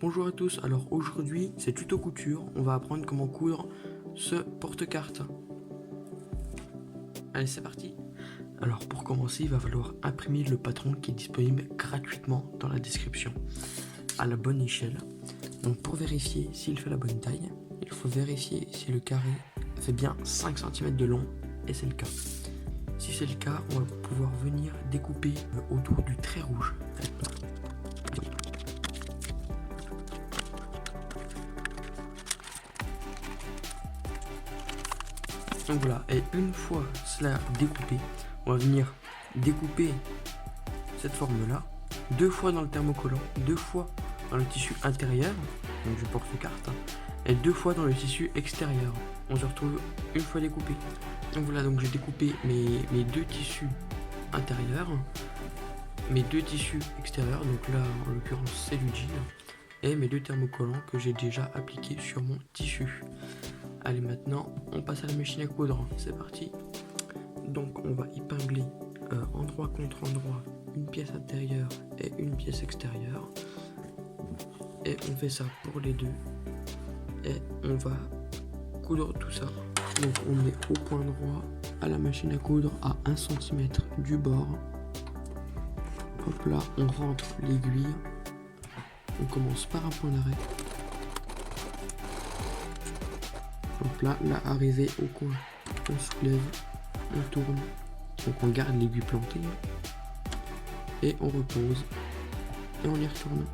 Bonjour à tous, alors aujourd'hui c'est tuto couture, on va apprendre comment coudre ce porte-carte. Allez c'est parti. Alors pour commencer il va falloir imprimer le patron qui est disponible gratuitement dans la description à la bonne échelle. Donc pour vérifier s'il fait la bonne taille, il faut vérifier si le carré fait bien 5 cm de long et c'est le cas. Si c'est le cas, on va pouvoir venir découper autour du trait rouge. Donc voilà, et une fois cela découpé, on va venir découper cette forme-là, 2 fois dans le thermocollant, 2 fois dans le tissu intérieur, donc du porte-carte, et 2 fois dans le tissu extérieur. On se retrouve une fois découpé. Donc voilà, donc j'ai découpé mes deux tissus intérieurs, mes deux tissus extérieurs, donc là en l'occurrence c'est du jean, et mes deux thermocollants que j'ai déjà appliqués sur mon tissu. Allez, maintenant on passe à la machine à coudre, c'est parti. Donc on va épingler endroit contre endroit une pièce intérieure et une pièce extérieure, et on fait ça pour les deux, et on va coudre tout ça. Donc on met au point droit à la machine à coudre à 1 cm du bord. Hop là, on rentre l'aiguille, on commence par un point d'arrêt. Hop là, arrivé au coin, on soulève, on tourne, donc on garde l'aiguille plantée, et on repose, et on y retourne.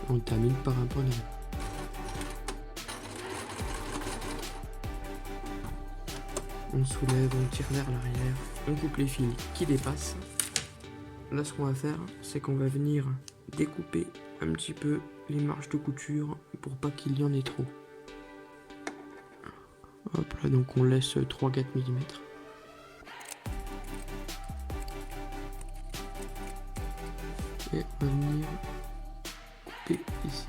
On termine par un point d'arrêt. On soulève, on tire vers l'arrière, on coupe les fils qui dépassent. Là ce qu'on va faire, c'est qu'on va venir découper un petit peu les marges de couture pour pas qu'il y en ait trop. Hop là, donc on laisse 3-4 mm. Et on va venir couper ici.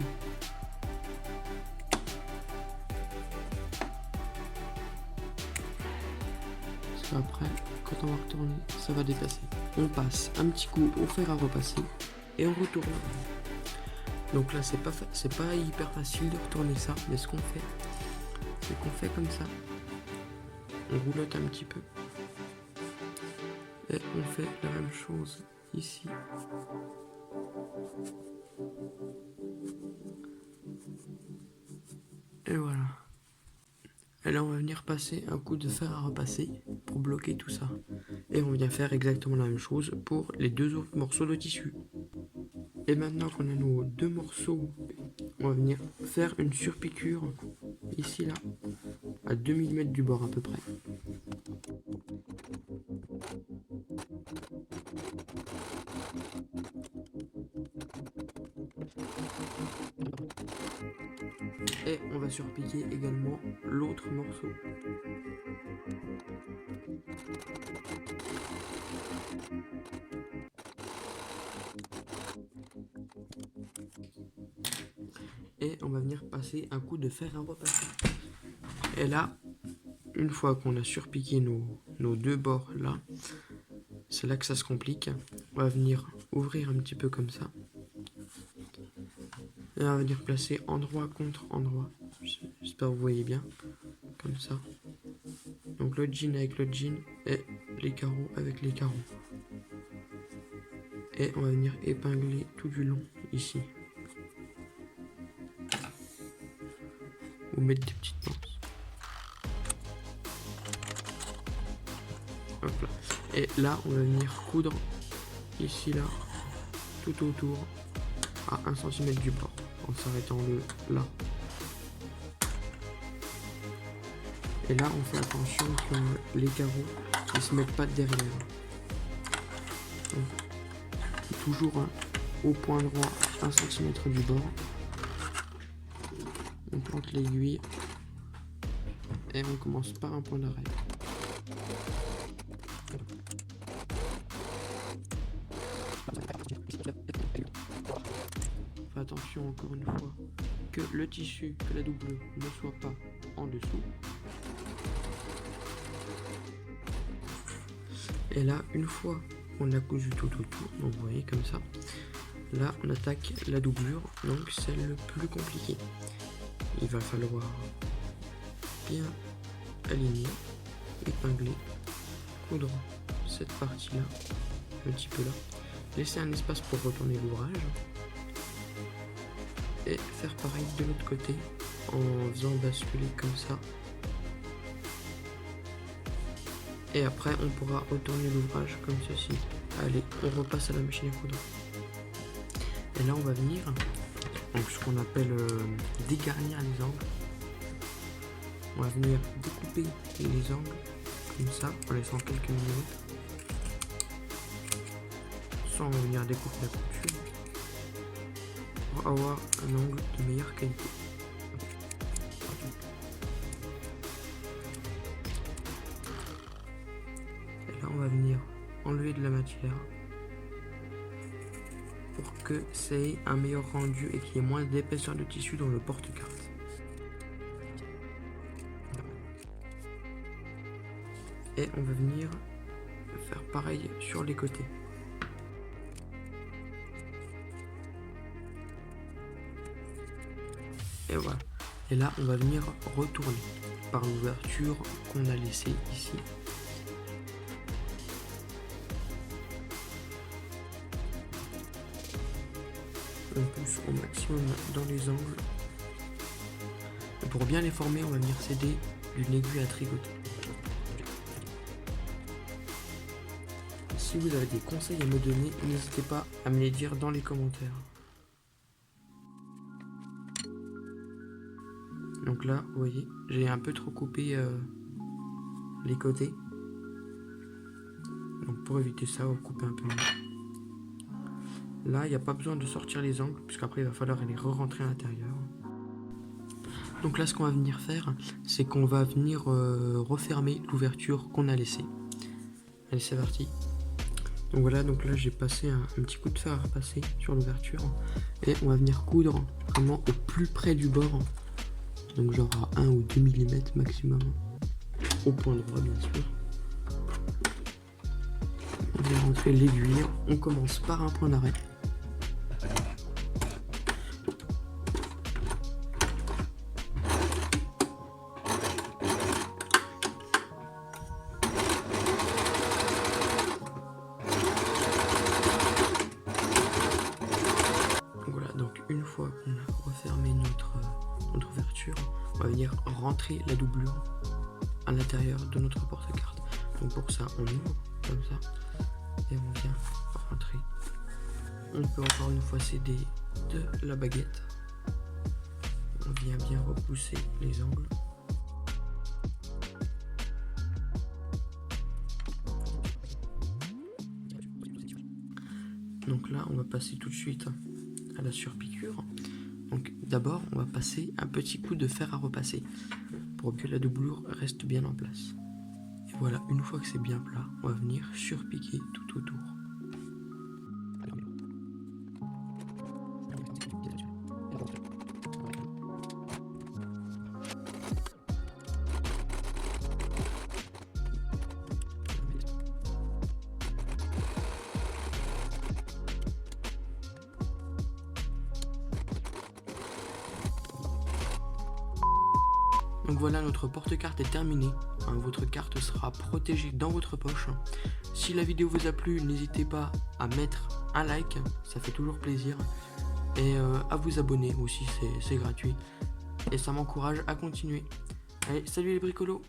Parce qu'après, quand on va retourner, ça va dépasser. On passe un petit coup au fer à repasser et on retourne. Donc là, c'est pas hyper facile de retourner ça, mais ce qu'on fait, c'est qu'on fait comme ça. On roulotte un petit peu. Et on fait la même chose ici. Et voilà. Et là on va venir passer un coup de fer à repasser pour bloquer tout ça. Et on vient faire exactement la même chose pour les deux autres morceaux de tissu. Et maintenant qu'on a nos deux morceaux, on va venir faire une surpiqûre ici là, à 2 mm du bord à peu près. Et on va surpiquer également l'autre morceau. Et on va venir passer un coup de fer à repasser. Et là, une fois qu'on a surpiqué nos deux bords là, c'est là que ça se complique. On va venir ouvrir un petit peu comme ça. Et on va venir placer endroit contre endroit. J'espère que vous voyez bien. Comme ça. Donc le jean avec le jean et les carreaux avec les carreaux. Et on va venir épingler tout du long ici. Ou mettre des petites pinces. Hop là. Et là, on va venir coudre ici, là, tout autour, à 1 cm du bord, en s'arrêtant là. Et là, on fait attention que les carreaux ne se mettent pas derrière. Donc, toujours au point droit, 1 cm du bord. On plante l'aiguille et on commence par un point d'arrêt. Fais attention encore une fois que le tissu, que la doublure ne soit pas en dessous. Et là, une fois qu'on a cousu tout autour, donc vous voyez comme ça, Là, on attaque la doublure, donc c'est le plus compliqué. Il va falloir bien aligner, épingler, coudre cette partie-là, un petit peu là, laisser un espace pour retourner l'ouvrage et faire pareil de l'autre côté en faisant basculer comme ça. Et après, on pourra retourner l'ouvrage comme ceci. Allez, on repasse à la machine à coudre. Et là, on va venir, donc ce qu'on appelle dégarnir les angles. On va venir découper les angles comme ça, en laissant quelques millimètres. Soit on va venir découper la couture pour avoir un angle de meilleure qualité. Et là, on va venir enlever de la matière pour que ça ait un meilleur rendu et qu'il y ait moins d'épaisseur de tissu dans le porte-carte. Et on va venir faire pareil sur les côtés. Et voilà. Et là, on va venir retourner par l'ouverture qu'on a laissée ici. On pousse au maximum dans les angles. Et pour bien les former, on va venir s'aider d'une aiguille à tricoter. Si vous avez des conseils à me donner, n'hésitez pas à me les dire dans les commentaires. Donc là, vous voyez, j'ai un peu trop coupé les côtés. Donc pour éviter ça, on va couper un peu moins. Là, il n'y a pas besoin de sortir les angles, puisqu'après il va falloir les re-rentrer à l'intérieur. Donc là, ce qu'on va venir faire, c'est qu'on va venir refermer l'ouverture qu'on a laissée. Allez, c'est parti. Donc voilà, donc là j'ai passé un petit coup de fer à repasser sur l'ouverture. Et on va venir coudre vraiment au plus près du bord. Donc genre à 1 ou 2 mm maximum. Au point droit, bien sûr. On vient rentrer l'aiguille. On commence par un point d'arrêt. Voilà, donc une fois qu'on a refermé notre ouverture, on va venir rentrer la doublure à l'intérieur de notre porte-carte. Donc pour ça, on ouvre comme ça et on vient rentrer. On peut encore une fois s'aider de la baguette. On vient bien repousser les angles. Donc là, on va passer tout de suite à la surpiqûre. Donc d'abord, on va passer un petit coup de fer à repasser pour que la doublure reste bien en place. Et voilà, une fois que c'est bien plat, on va venir surpiquer tout autour. Donc voilà, notre porte-carte est terminée. Votre carte sera protégée dans votre poche. Si la vidéo vous a plu, n'hésitez pas à mettre un like, ça fait toujours plaisir. Et à vous abonner aussi, c'est gratuit. Et ça m'encourage à continuer. Allez, salut les bricolos!